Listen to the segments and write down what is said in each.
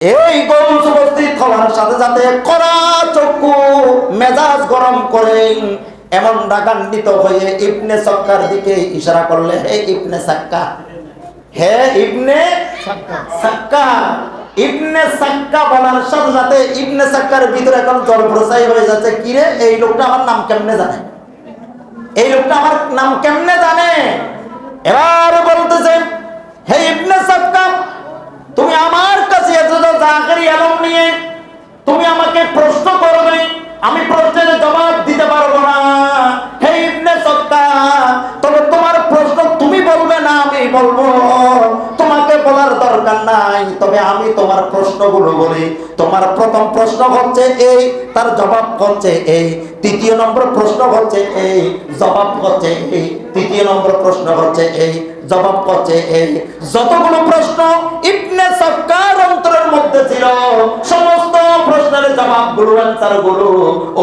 এই গৌস উপস্থিত হওয়ার সাথে সাথে কড়া চক্ষু মেজাজ গরম করে এমন রাগান্বিত হয়ে ইবনে সাক্কার দিকে ইশারা করলে, হে ইবনে সাক্কা, হে ইবনে সাক্কা। ইবনে সাক্কা বলার সাথে সাথে ইবনে সাক্কার ভিতরে এখন জলপ্রসাই হয়ে যাচ্ছে, কিরে এই লোকটা আমার নাম কেমনে জানে, এই লোকটা আমার নাম কেমনে জানে। এবার বলতেছে, হে ইবনে সাক্কা, তুমি আমার কাছে এসেছো জাকেরি আলম নিয়ে, তুমি আমাকে প্রশ্ন করবে, আমি প্রশ্নের জবাব দিতে পারবো না। হে ইবনে সাক্কা, তবে তোমার প্রশ্ন তুমি বলবে না আমি বলবো, তোমাকে বলার দরকার নাই, তবে আমি তোমার প্রশ্নগুলো বলি। তোমার প্রথম প্রশ্ন হচ্ছে এই, তার জবাব হচ্ছে এই, তৃতীয় নম্বর প্রশ্ন হচ্ছে এই, জবাব হচ্ছে এই, তৃতীয় নম্বর প্রশ্ন হচ্ছে এই, জবাব হচ্ছে এই। যতগুলো প্রশ্ন ইবনে সাক্কার অন্তরের মধ্যে ছিল, সমস্ত প্রশ্নের জবাবগুলো, অ্যানসারগুলো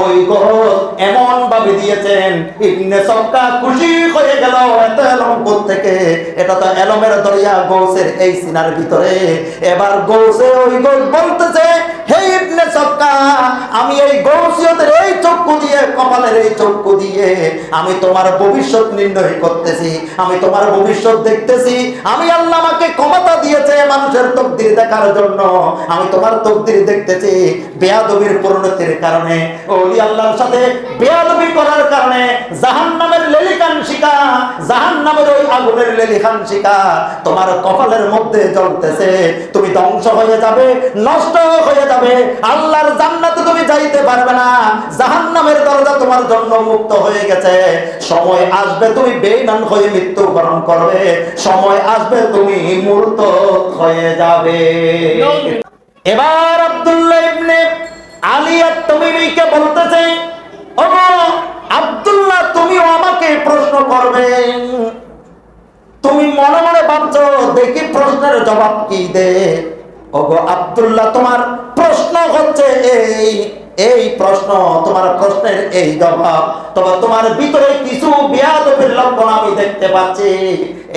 ওই গোস এমন ভাবে দিয়েছেন, ইবনে সাক্কা খুশি হয়ে গেল। এত এলম থেকে, এটা তো এলমের দরিয়া গৌসের এই সিনার ভিতরে। এবার গৌসে ওই গোস বলতেছে, হে ইবনে সাক্কা, আমি এই গৌসিয়তের এই চক্ষু দিয়ে, কপালের এই চক্ষু দিয়ে আমি তোমার ভবিষ্যৎ নির্ণয় করতেছি, আমি তোমার ভবিষ্যৎ দেখতেছি। আমি আল্লাহ আমাকে ক্ষমতা দিয়েছে মানুষের তকদির দেখার জন্য, আমি তোমার তকদির দেখতেছি। বেয়াদবির পরিণতির কারণে, ওলি আল্লাহর সাথে বেয়াদবি করার কারণে জাহান্নামের লেলিকান শিকা, জাহান্নামের ওই আগুনের লেলিকান শিকা তোমার কপালের মধ্যে জ্বলতেছে। তুমি ধ্বংস হয়ে যাবে, নষ্ট হয়ে যাবে, আল্লাহর জান্নাতে তুমি যাইতে পারবে না, জাহান্নামের দরজা তোমার জন্য মুক্ত হয়ে গেছে। সময় আসবে তুমি বেঈমান হয়ে মৃত্যুবরণ করবে, সময় আসবে তুমি মূর্ত হয়ে যাবে। এবার আব্দুল্লাহ ইবনে আলী আত-তামিমিকে বলতেছে, ওগো আব্দুল্লাহ, তুমিও আমাকে প্রশ্ন করবে, তুমি মনে মনে ভাবছো দেখি প্রশ্নের জবাব কি দে। ওগো আব্দুল্লাহ, তোমার প্রশ্ন হচ্ছে এই, এই প্রশ্ন, তোমার প্রশ্নের এই জবাব, তবে তোমার ভিতরে কিছু বেয়াদবির লক্ষণ আমি দেখতে পাচ্ছি।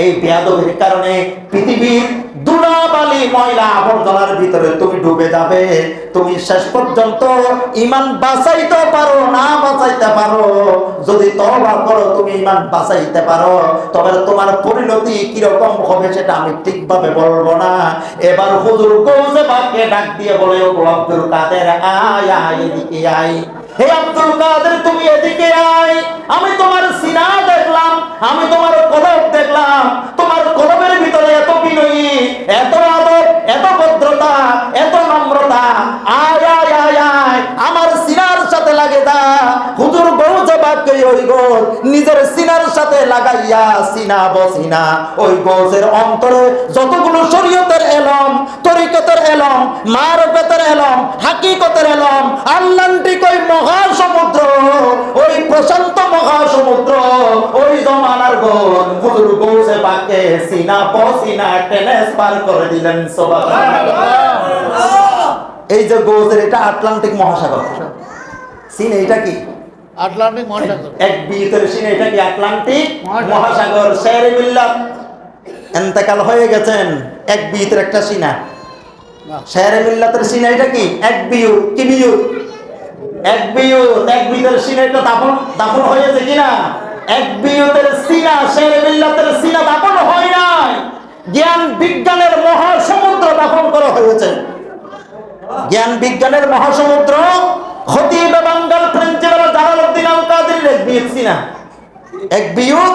এই বেয়াদবির কারণে পৃথিবীর ধুলাবালি ময়লা আবর্জনার ভিতরে তুমি ডুবে যাবে। তুমি শেষ পর্যন্ত ঈমান বাঁচাইতে পারো না বাঁচাইতে পারো, যদি তওবা করো তুমি ঈমান বাঁচাইতে পারো, তবে তোমার পরিণতি কিরকম হবে সেটা আমি ঠিকভাবে বলবো না। এবার হুজুর গৌসে পাককে ডাক দিয়ে বলে, ও আব্দুল কাদের, আয় আয় এদিকে আয়। হে আব্দুল কাদের, তুমি এদিকে আয়। আমি তোমার সিনা দেখলাম, আমি তোমার কলব দেখলাম, তোমার কলবের ভিতরে এত বিনয়ী, এত আদব, এত ভদ্রতা, এত নম্রতা। আয় আয় আয় আয়, আমার সিনার সাথে লাগে দা। হুজুর গৌসে পাককে ওই গোস নিজের সিনার সাথে লাগাইয়া সিনা বসিনা ওই গোসের অন্তরে যতগুলো শরীয়তের এলম, তরিকতের এলম, মারফতের এলম, হাকিকতের এলম, আল্লান্টিক ওই মহাসমুদ্র, ওই প্রশান্ত মহাসমুদ্র, ওই জমানার গোস হুজুর গৌসে পাককে সিনা বসিনা টেনেস পার করে দিলেন। সুবহানাল্লাহ। এই যে গৌসের, এটা আটলান্টিক মহাসাগর, সিন এইটা কি আটলান্টিক মহাসাগর, এক বিয়েতের সিন, এটা কি আটলান্টিক মহাসাগর। শেরে মিল্লাত ইন্তেকাল হয়ে গেছেন, এক বিয়েতের একটা সিনা। শেরে মিল্লাতের সিনা এটা কি এক বিয়ু, কি বিয়ু, এক বিয়ুত, এক বিয়েতের সিনা, এটা দাফন, দাফন হয়েছে কিনা? এক বিয়ুতের সিনা, শেরে মিল্লাতের সিনা দাফন হয় নাই, জ্ঞান বিজ্ঞানের মহাসমুদ্র দাফন করা হয়েছে। জ্ঞান বিজ্ঞানের মহাসমুদ্র, খতিব বাঙ্গাল প্রিন্সিপাল জালালউদ্দিন আল কাদেরীর এক বিয়ুত সিনা, এক বিয়ুত